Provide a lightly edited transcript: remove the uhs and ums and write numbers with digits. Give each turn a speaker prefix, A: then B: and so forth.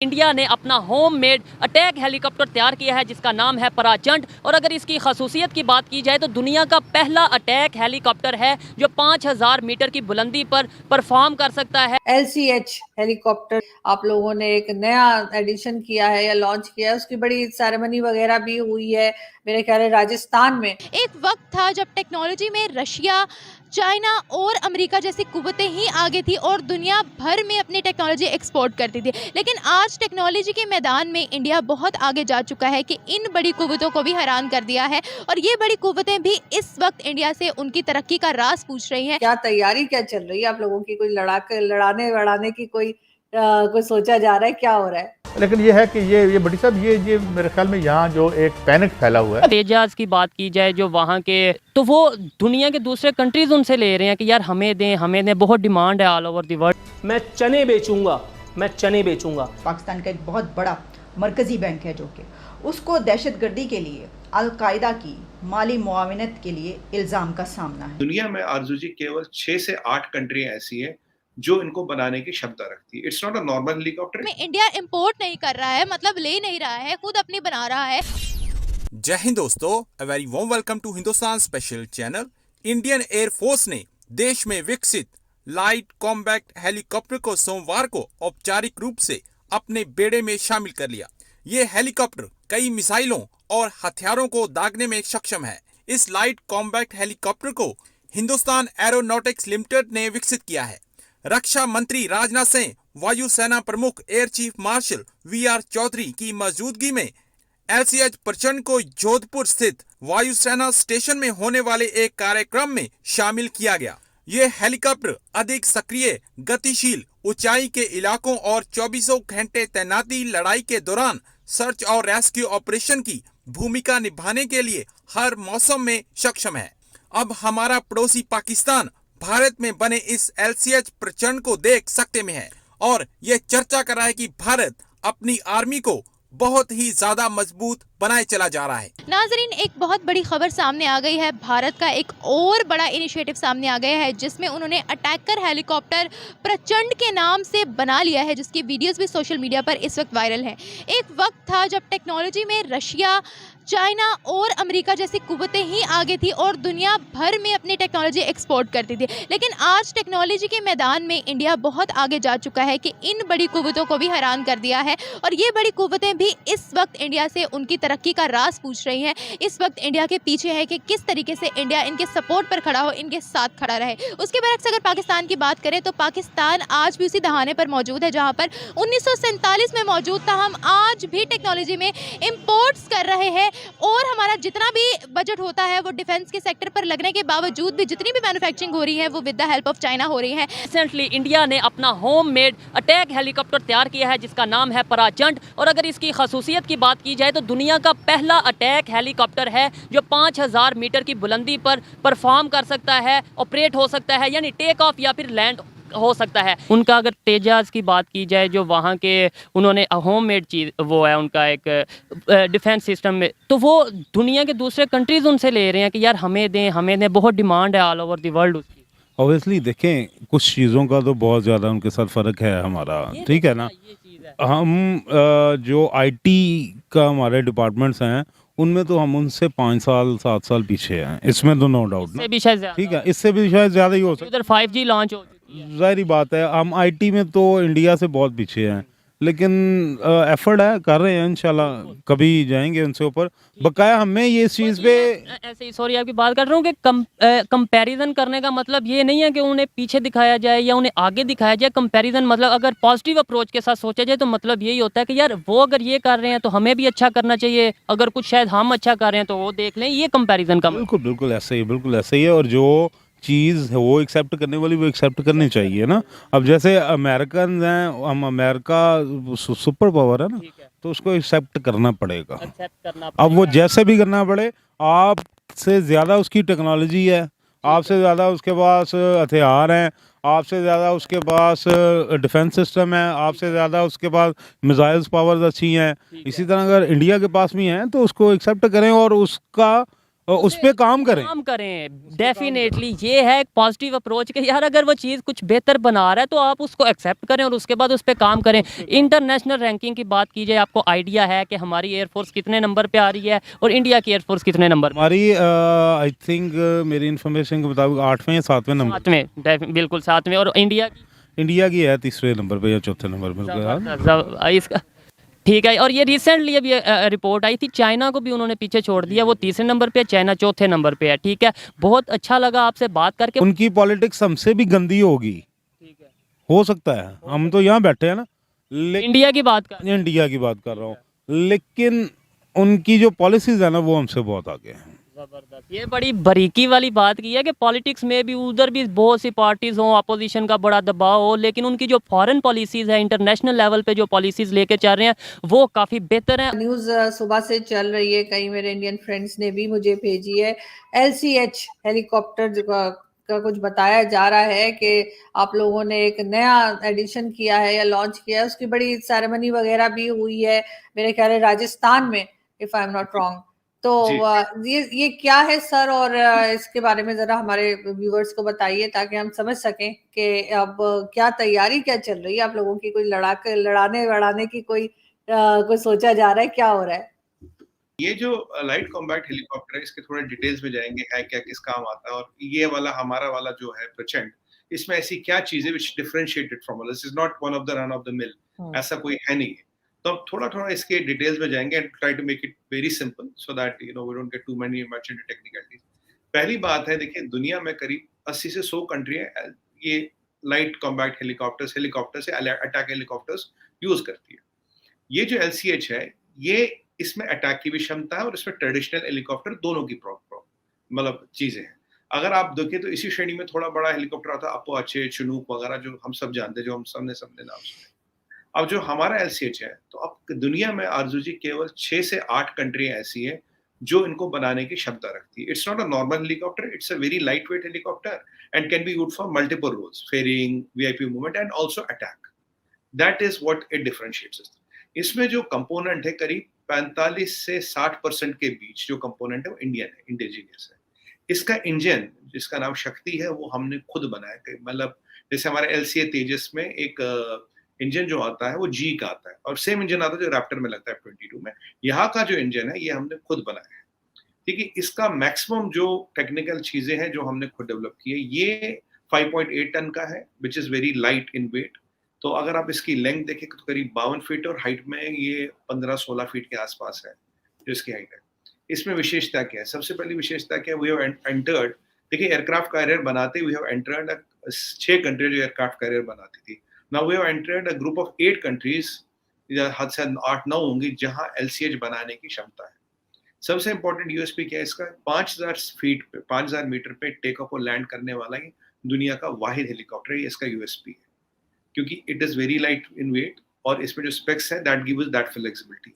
A: India ने अपना home made attack helicopter तैयार किया है जिसका नाम है प्रचंड। और अगर इसकी खसूसियत की बात की जाए तो दुनिया का पहला अटैक हेलीकॉप्टर है जो 5000 मीटर की बुलंदी पर परफॉर्म कर सकता है।
B: LCH हेलीकॉप्टर आप लोगों ने एक नया एडिशन किया है या लॉन्च किया है, उसकी बड़ी सेरेमनी वगैरह भी हुई है मेरे ख्याल है राजस्थान में।
C: एक वक्त था जब टेक्नोलॉजी में रशिया, चाइना और अमेरिका जैसी कुव्वतें ही आगे थी और दुनिया भर में अपनी टेक्नोलॉजी एक्सपोर्ट करती थी। लेकिन आज टेक्नोलॉजी के मैदान में इंडिया बहुत आगे जा चुका है कि इन बड़ी कुव्वतों को भी हैरान कर दिया है और ये बड़ी कुव्वतें भी इस वक्त इंडिया से उनकी तरक्की का राज पूछ रही हैं।
B: क्या तैयारी क्या चल रही है आप लोगों की? कोई लड़ाने की कोई सोचा जा रहा है? क्या हो रहा है?
D: लेकिन ये है कि ये बड़ी साहब ये मेरे ख्याल में यहाँ जो एक पैनिक फैला हुआ है।
A: तेजाज की बात की जाए जो वहाँ के, तो वो दुनिया के दूसरे कंट्रीज उनसे ले रहे हैं कि यार हमें दें, बहुत डिमांड है ऑल ओवर द वर्ल्ड।
E: मैं चने बेचूंगा।
F: पाकिस्तान का एक बहुत बड़ा मरकजी बैंक है जो कि उसको दहशतगर्दी के लिए अल-कायदा की माली मुआवनत के लिए इल्ज़ाम का सामना है।
G: दुनिया में आरजू जी केवल 6 से 8 कंट्रियां ऐसी है जो इनको बनाने की क्षमता रखती है। It's not a normal helicopter.
C: में इंडिया इंपोर्ट नहीं कर रहा है, मतलब ले नहीं रहा है, खुद अपनी बना रहा है।
H: जय हिंद दोस्तों, a very warm welcome to Hindustan special channel. Indian Air Force ने देश में विकसित लाइट कॉम्बैक्ट हेलीकॉप्टर को सोमवार को औपचारिक रूप से अपने बेड़े में शामिल कर लिया। ये हेलीकॉप्टर कई मिसाइलों और हथियारों को दागने में सक्षम है। इस लाइट कॉम्बैक्ट हेलीकॉप्टर को हिंदुस्तान एरोनॉटिक्स लिमिटेड ने विकसित किया है। रक्षा मंत्री राजनाथ सिंह, वायुसेना प्रमुख air chief marshal VR Chaudhari की मौजूदगी में LCH प्रचंड को जोधपुर स्थित वायुसेना स्टेशन में होने वाले एक कार्यक्रम में शामिल किया गया। ये हेलीकॉप्टर अधिक सक्रिय, गतिशील, ऊंचाई के इलाकों और 24 घंटे तैनाती लड़ाई के दौरान सर्च और रेस्क्यू ऑपरेशन की भूमिका निभाने के लिए हर मौसम में सक्षम है। अब हमारा पड़ोसी पाकिस्तान भारत में बने इस LCH प्रचंड को देख सकते में है और ये चर्चा कर रहा है कि भारत अपनी आर्मी को बहुत ही ज्यादा मजबूत बनाए चला जा रहा है।
C: नाजरीन, एक बहुत बड़ी खबर सामने आ गई है। भारत का एक और बड़ा इनिशिएटिव सामने आ गया है जिसमें उन्होंने अटैकर हेलीकॉप्टर प्रचंड के नाम से बना लिया है, जिसकी वीडियोस भी सोशल मीडिया पर इस वक्त वायरल है। एक वक्त था जब टेक्नोलॉजी में रशिया, चाइना और अमेरिका जैसी कुव्वतें ही आगे थी और दुनिया भर में अपनी टेक्नोलॉजी एक्सपोर्ट करती थी। लेकिन आज टेक्नोलॉजी के मैदान में इंडिया बहुत आगे जा चुका है कि इन बड़ी कुव्वतों को भी हैरान कर दिया है और ये बड़ी कुव्वतें भी इस वक्त इंडिया से उनकी तरक्की का राज पूछ रही हैं। इस वक्त इंडिया के पीछे है कि किस तरीके से इंडिया इनके सपोर्ट पर खड़ा हो, इनके साथ खड़ा रहे। उसके बरक्स अगर पाकिस्तान की बात करें तो पाकिस्तान आज भी उसी दहाने पर मौजूद है जहाँ पर 1947 में मौजूद था। हम आज भी टेक्नोलॉजी में इम्पोर्ट्स कर रहे हैं और हमारा जितना भी बजट होता है वो डिफेंस के सेक्टर पर लगने के बावजूद भी जितनी भी मैन्युफैक्चरिंग हो रही है वो with the help of China हो रही है।
A: रिसेंटली इंडिया ने अपना होम मेड अटैक हेलीकॉप्टर तैयार किया है जिसका नाम है प्रचंड। और अगर इसकी खसूसियत की बात की जाए तो दुनिया का पहला अटैक हेलीकॉप्टर है जो 5000 मीटर की बुलंदी पर परफॉर्म कर सकता है, ऑपरेट हो सकता है, यानी टेक ऑफ या फिर लैंड हो सकता है। उनका अगर तेजाज की बात की जाए जो वहाँ के उन्होंने होम मेड चीज़ वो है उनका एक डिफेंस सिस्टम में, तो वो दुनिया के दूसरे कंट्रीज उनसे ले रहे हैं कि यार हमें दें, बहुत डिमांड है ऑल ओवर द वर्ल्ड उसकी।
I: ऑब्वियसली देखें, कुछ चीज़ों का तो बहुत ज़्यादा उनके साथ फ़र्क है हमारा, ठीक है ना। हम जो IT का हमारे डिपार्टमेंट्स हैं उनमें तो हम उनसे 5 साल 7 साल पीछे हैं, इसमें तो नो डाउट ना, ठीक है, इससे भी शायद ज़्यादा ही हो सकता है।
A: उधर 5G लॉन्च हो चुकी है,
I: ज़ाहिर बात है। हम IT में तो इंडिया से बहुत पीछे हैं, लेकिन एफर्ट है, कर रहे हैं, इंशाल्लाह कभी जाएंगे उनसे ऊपर। बकाया हमें ये इस चीज़ पे
A: ऐसे ही, सॉरी आपकी बात कर रहा हूँ कि कंपैरिजन करने का मतलब ये नहीं है कि उन्हें पीछे दिखाया जाए या उन्हें आगे दिखाया जाए। कंपैरिजन मतलब अगर पॉजिटिव अप्रोच के साथ सोचा जाए तो मतलब यही होता है कि यार वो अगर ये कर रहे हैं तो हमें भी अच्छा करना चाहिए, अगर कुछ शायद हम अच्छा कर रहे हैं तो वो देख लें। ये कंपैरिजन का
I: बिल्कुल ऐसे ही, बिल्कुल ऐसे ही है। और जो चीज़ है वो एक्सेप्ट करने वाली वो एक्सेप्ट करनी चाहिए ना। अब जैसे अमेरिकन हैं, हम अमेरिका सुपर पावर है ना, तो उसको एक्सेप्ट करना पड़ेगा। अब वो जैसे भी करना पड़े, आपसे ज़्यादा उसकी टेक्नोलॉजी है, आपसे ज़्यादा उसके पास हथियार हैं, आपसे ज़्यादा उसके पास डिफेंस सिस्टम है, आपसे ज़्यादा उसके पास मिसाइल्स पावर्स अच्छी हैं। इसी तरह अगर इंडिया के पास भी हैं तो उसको एक्सेप्ट करें और उसका और उस पे काम करें।
A: काम करें डेफिनेटली। ये है एक पॉजिटिव अप्रोच कि यार अगर वो चीज़ कुछ बेहतर बना रहा है तो आप उसको एक्सेप्ट करें और उसके बाद उस पर काम करें। इंटरनेशनल रैंकिंग की बात की जाए, आपको आइडिया है कि हमारी एयरफोर्स कितने नंबर पे आ रही है और इंडिया की एयरफोर्स कितने नंबर पे?
I: हमारी आई थिंक मेरी इन्फॉर्मेशन के मुताबिक 8वें या 7वें नंबर।
A: 7वें, बिल्कुल 7वें। और इंडिया की?
I: इंडिया की है 3रे नंबर पे या 4थे नंबर पे।
A: इसका ठीक है। और ये रिसेंटली अभी रिपोर्ट आई थी, चाइना को भी उन्होंने पीछे छोड़ दिया, वो 3रे नंबर पे है, चाइना 4थे नंबर पे है। ठीक है, बहुत अच्छा लगा आपसे बात करके।
I: उनकी पॉलिटिक्स हमसे भी गंदी होगी,
A: ठीक है,
I: हो सकता है। हम तो यहाँ बैठे हैं ना,
A: इंडिया की बात कर।
I: इंडिया की बात कर रहा हूँ, लेकिन उनकी जो पॉलिसीज है ना वो हमसे बहुत आगे हैं।
A: जबरदस्त। ये बड़ी बारीकी वाली बात की है कि पॉलिटिक्स में भी उधर भी बहुत सी पार्टीज हों, अपोजिशन का बड़ा दबाव हो, लेकिन उनकी जो फॉरेन पॉलिसीज है, इंटरनेशनल लेवल पे जो पॉलिसीज लेके चल रहे हैं वो काफ़ी बेहतर हैं।
B: न्यूज सुबह से चल रही है, कई मेरे इंडियन फ्रेंड्स ने भी मुझे भेजी है। LCH हेलीकॉप्टर का कुछ बताया जा रहा है कि आप लोगों ने एक नया एडिशन किया है या लॉन्च किया है, उसकी बड़ी सेरेमनी वगैरह भी हुई है मेरे ख्याल है राजस्थान में, if I am not wrong. तो ये क्या है सर, और इसके बारे में जरा हमारे व्यूअर्स को बताइए ताकि हम समझ सकें कि अब क्या तैयारी क्या चल रही है आप लोगों की, कोई लड़ाने की कोई सोचा जा रहा है, क्या हो रहा है?
G: ये जो लाइट कॉम्बैट हेलीकॉप्टर है, इसके थोड़े डिटेल्स में जाएंगे, है क्या, किस काम आता है, और ये वाला हमारा वाला जो है प्रचंड, इसमें ऐसी क्या चीजें which differentiated from this is not one of the run of the mill, ऐसा कोई है नहीं है। तो हम थोड़ा थोड़ा इसके डिटेल्स में जाएंगे and try to make it very simple so that we don't get too many much into technicalities. पहली बात है, देखिए दुनिया में करीब 80 से 100 कंट्रियां ये लाइट कॉम्बैट हेलीकॉप्टर से अटैक हेलीकॉप्टर्स यूज करती है। ये जो LCH है, ये इसमें अटैक की भी क्षमता है और इसमें ट्रेडिशनल हेलीकॉप्टर दोनों की मतलब चीजें हैं। अगर आप देखें तो इसी श्रेणी में थोड़ा बड़ा हेलीकॉप्टर आता है अपाचे, चिनूक वगैरह, जो हम सब जानते हैं, जो हम सबने नाम सुने। अब जो हमारा LCH है, तो अब दुनिया में आरजू जी केवल 6 से 8 कंट्रियां ऐसी है जो इनको बनाने की क्षमता रखती है। It's not a normal helicopter, it's a very light weight helicopter and can be used for multiple roles, ferrying, VIP movement and also attack. That is what it differentiates. इसमें जो कंपोनेंट है, करीब 45 से 60% के बीच जो कंपोनेंट है वो Indian है, इंडिजिनियस है। इसका इंजन, जिसका नाम शक्ति है, वो हमने खुद बनाया। मतलब जैसे हमारे LCA तेजस में एक इंजन जो आता है वो G का आता है, और सेम इंजन आता है जो रैप्टर में लगता है F-22 में। यहाँ का जो इंजन है ये हमने खुद बनाया है। ठीक है, इसका मैक्सिमम जो टेक्निकल चीजें हैं जो हमने खुद डेवलप की है, ये 5.8 टन का है, which is very light in weight. तो अगर आप इसकी लेंथ देखें तो करीब 52 फीट, और हाइट में ये 15-16 फीट के आसपास है जो इसकी हाइट है। इसमें विशेषता क्या है? सबसे पहली विशेषता क्या है? वी हैव एंटर्ड, देखिए एयरक्राफ्ट कैरियर बनाते वी हैव एंटर्ड 6 कंट्री जो एयरक्राफ्ट कैरियर बनाती थी। Now we have entered a group of 8 countries, हद से 8-9 होंगी, जहां LCH बनाने की क्षमता है। सबसे इंपॉर्टेंट USP क्या है इसका? 5000 फीट पे, 5000 मीटर पे टेक ऑफ और लैंड करने वाला ही दुनिया का वाहिद हेलीकॉप्टर है। ये इसका USP है, क्योंकि it is very light in weight, और इसमें जो स्पेक्स है दैट गिव्स दैट फ्लेक्सिबिलिटी।